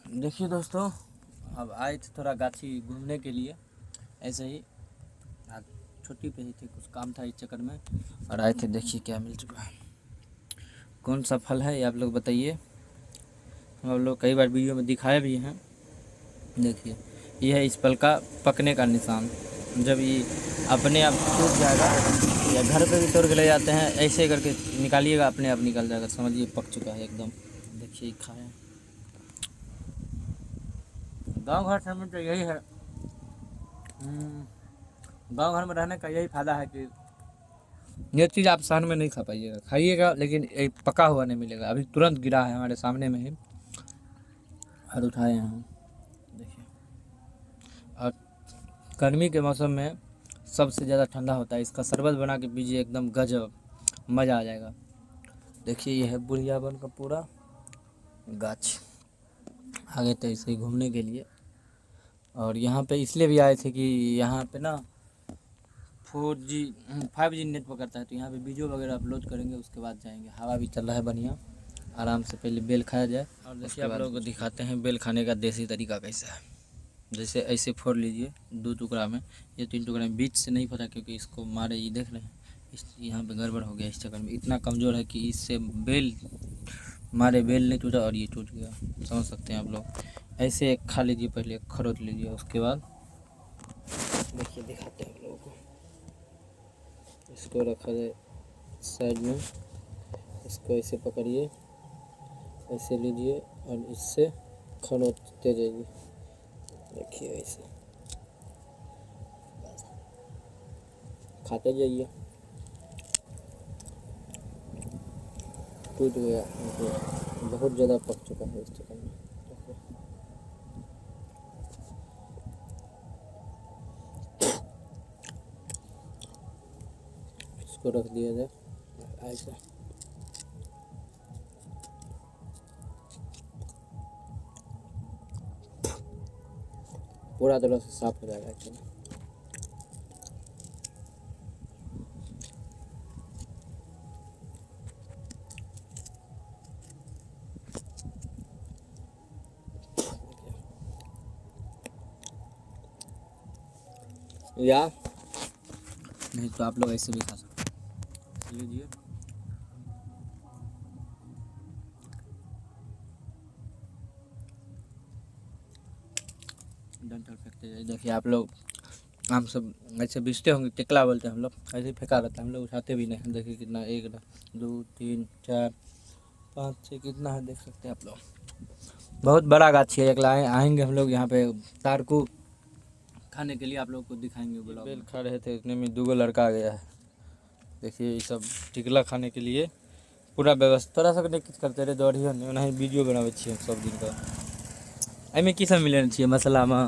देखिए दोस्तों, अब आए थे थोड़ा गाछी घूमने के लिए, ऐसे ही आज छुट्टी पे ही थे, कुछ काम था इस चक्कर में और आए थे। देखिए क्या मिल चुका है, कौन सा फल है ये आप लोग बताइए। हम लोग कई बार वीडियो में दिखाए भी हैं। देखिए ये है इस फल का पकने का निशान। जब ये अपने आप टूट जाएगा या घर पे भी तोड़ के ले जाते हैं, ऐसे करके निकालिएगा, अपने आप निकल जाएगा, समझिए पक चुका है एकदम। देखिए खाएं, गांव घर में तो यही है। गांव घर में रहने का यही फायदा है कि ये चीज़ आप शहर में नहीं खा पाइएगा, खाइएगा लेकिन ये पका हुआ नहीं मिलेगा। अभी तुरंत गिरा है हमारे सामने में ही और उठाए हैं हम। देखिए, और गर्मी के मौसम में सबसे ज़्यादा ठंडा होता है, इसका शरबत बना के पीजिए, एकदम गजब, मज़ा आ जाएगा। देखिए ये है बुढ़िया वन का पूरा गाछ। आगे तो ऐसे ही घूमने के लिए, और यहाँ पे इसलिए भी आए थे कि यहाँ पे ना 4G 5G नेट पकड़ता है, तो यहाँ पे वीडियो वगैरह अपलोड करेंगे, उसके बाद जाएंगे। हवा भी चल रहा है बढ़िया, आराम से पहले बेल खाया जाए। और देखिए आप लोगों को दिखाते हैं बेल खाने का देसी तरीका कैसा है। जैसे ऐसे फोड़ लीजिए 2 टुकड़ा में, ये 3 टुकड़ा में, बीच से नहीं फटा क्योंकि इसको मारे, ये देख रहे हैं इस यहाँ पे गड़बड़ हो गया। इस चक्कर में इतना कमज़ोर है कि इससे बेल मारे बेल नहीं टूटा और ये टूट गया, समझ सकते हैं आप लोग। ऐसे एक खा लीजिए, पहले एक खरोच लीजिए, उसके बाद देखिए दिखाते हैं आप लोगों को। इसको रखा जाए साइड में, इसको ऐसे पकड़िए, ऐसे लीजिए और इससे खरोचते जाइए। देखिए ऐसे खाते जाइए। टूट गया, बहुत ज़्यादा पक चुका है इस चिकन में। इसको रख दिया जाए ऐसा। पूरा तरह से साफ हो जाएगा एक्चुअली। या नहीं तो आप लोग ऐसे भी खा सकते हैं, लीजिए। डंठल फेंकते जाइए। देखिए आप लोग, हम सब ऐसे बेचते होंगे, टिकला बोलते हैं हम लोग, ऐसे ही फेंका रहता है, हम लोग उठाते भी नहीं। देखिए कितना, 1 2 3 4 5 6 कितना है, देख सकते हैं आप लोग। बहुत बड़ा गाछी है। एक आएंगे हम लोग यहाँ पे तारकू खाने के लिए, आप लोग को दिखाएंगे। बेल खा रहे थे, इतने में 2 लड़का आ गया है। देखिए ये सब टिकला खाने के लिए पूरा व्यवस्था। थोड़ा सा नहीं किछु करते रहे, दौड़िए नहीं, वीडियो बनाबै छियै सब दिन का। एहिमे की सब मिलेने छियै मसालामे,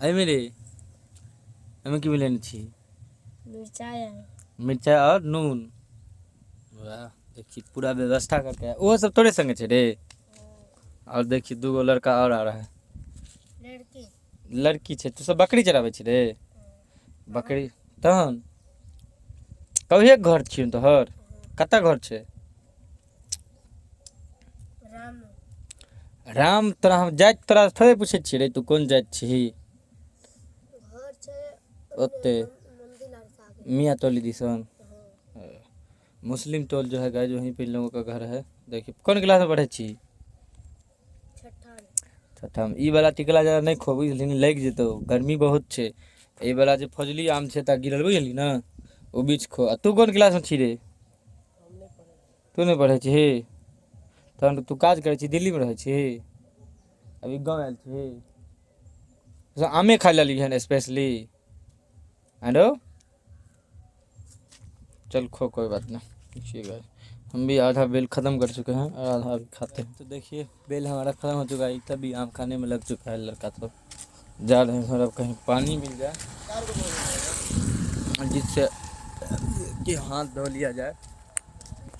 एहिमे रे एहिमे की मिलेने छियै? मिर्चाई और नून। वाह, देखिए पूरा व्यवस्था करके है। वो सब तोरे संगे छे रे। और देखिए 2 लड़का और आ रहा है। लड़की छे। तू सब बकरी चराबै छी रे? बकरी तहन कहिए घर छियौ तोहर? कतऽ घर छे? राम तोरा हम जाति तोरा थोड़े पूछे छियै रे, तू कोन जाति छी? ओते मियाँ टोली दिसन मुस्लिम टोल जो है गाइस, वहीं पे लोगों का घर है। देखिए कौन क्लास में पढ़े छी? छठा में। ई वाला टिकला ज़्यादा नहीं खोबू, लेकिन लग जेतो, गर्मी बहुत छे। ए वाला जो फजली आम छे ता गिरल बुझली ना, ओ बीच खो। आ तू कौन क्लास में छी रे? तू नहीं पढ़े छी? तहन तू काज करे छी, दिल्ली में रहे छी? अभी गाँव आयल छी? तो आमे खाए ला ली स्पेशली? हेलो चल खो, कोई बात नहीं। देखिए गाइस, हम भी आधा बेल ख़त्म कर चुके हैं और आधा अभी खाते हैं। तो देखिए बेल हमारा ख़त्म हो चुका है, तभी आम खाने में लग चुका है लड़का। तो जा रहे हैं थोड़ा, कहीं पानी मिल जाए जिससे कि हाथ धो लिया जाए।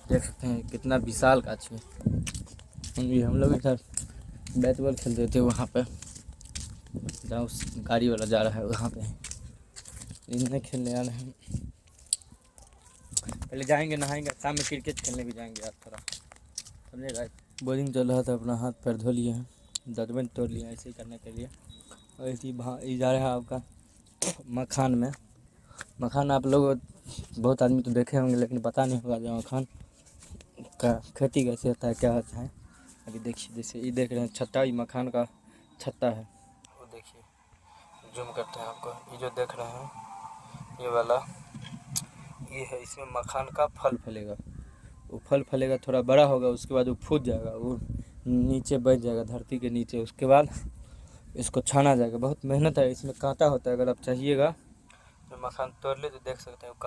देख सकते हैं कितना विशाल गाछी है। हम लोग इधर बैट बॉल खेलते थे वहाँ पे, जहाँ उस गाड़ी वाला जा रहा है वहाँ पे इन्हें खेलने आ रहे हैं। पहले जाएंगे, नहाएंगे, शाम में क्रिकेट खेलने भी जाएंगे यार थोड़ा, समझेगा। बोरिंग चल रहा था, अपना हाथ पैर धो लिए हैं, दतबन तोड़ लिया ऐसे ही करने के लिए। और इसी ये जा रहा है आपका मखान में। मखान आप लोग बहुत आदमी तो देखे होंगे लेकिन पता नहीं होगा जो मखान का खेती कैसे होता है, क्या होता है। अभी देखिए जैसे ये देख रहे हैं छत्ता, ये मखान का छत्ता है। वो देखिए जूम करते हैं आपको, ये जो देख रहे हैं ये वाला ये है, इसमें मखान का फल फलेगा। वो फल फलेगा, थोड़ा बड़ा होगा, उसके बाद वो फूट जाएगा, वो नीचे बैठ जाएगा धरती के नीचे। उसके बाद इसको छाना जाएगा। बहुत मेहनत है, इसमें कांटा होता है। अगर आप चाहिएगा तो मखान तोड़ ले तो देख सकते हैं वो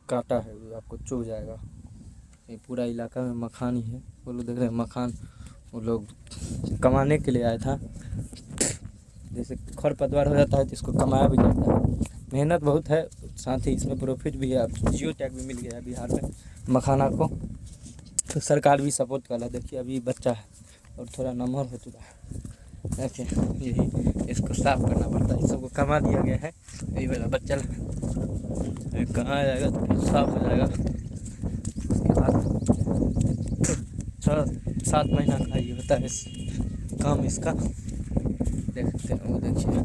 कांटा है वो आपको चुभ जाएगा। ये पूरा इलाका में मखान ही है। वो लोग देख रहे हैं मखान वो लोग कमाने के लिए आया था। जैसे खरपतवार हो जाता है तो इसको कमाया भी जाता है। मेहनत बहुत है, साथ ही इसमें प्रॉफिट भी है। अब जियो टैग भी मिल गया है बिहार में मखाना को, तो सरकार भी सपोर्ट कर रहा है। देखिए अभी बच्चा है और थोड़ा नमहर हो चुका है। देखिए यही इसको साफ करना पड़ता है, इसको कमा दिया गया है। यही वाला बच्चा कहाँ जाएगा तो फिर साफ हो जाएगा। उसके बाद 6-7 महीना का ये होता है काम इसका। देख सकते हैं वो देखिए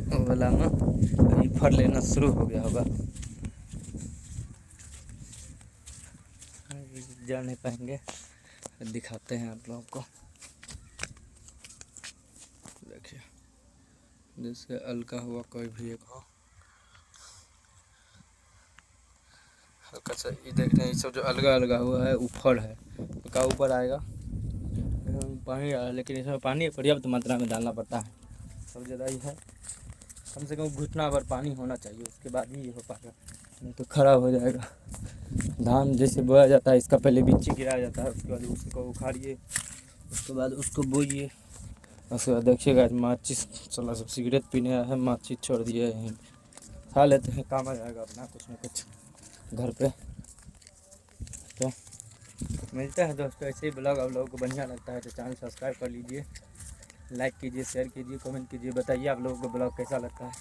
वो वाला में अभी फल लेना शुरू हो गया होगा। जा नहीं पाएंगे, दिखाते हैं आप लोगों को। देखिए जैसे हल्का हुआ कोई भी एक हो, हल्का सा ये देख रहे हैं। ये सब जो अलगा अलगा हुआ है ऊपर है, पक्का ऊपर आएगा। पानी आ रहा है लेकिन इसमें पानी पर्याप्त मात्रा में डालना पड़ता है। सब ज़्यादा ही है, कम से कम घुटना भर पानी होना चाहिए, उसके बाद ही ये हो पाएगा, नहीं तो खराब हो जाएगा। धान जैसे बोया जाता है, इसका पहले बिच्ची गिराया जाता है, उसके बाद उसको उखाड़िए, उसके बाद उसको बोइए। उसके बाद देखिएगा माचिस चला सब सिगरेट पीने आया है, माचिस छोड़ दिए हैं, खा लेते हैं, काम आ जाएगा अपना कुछ ना कुछ घर पे। तो मिलते हैं दोस्तों ऐसे ही ब्लॉग। आप लोगों को बढ़िया लगता है तो चैनल सब्सक्राइब कर लीजिए, लाइक कीजिए, शेयर कीजिए, कमेंट कीजिए, बताइए आप लोगों को ब्लॉग कैसा लगता है।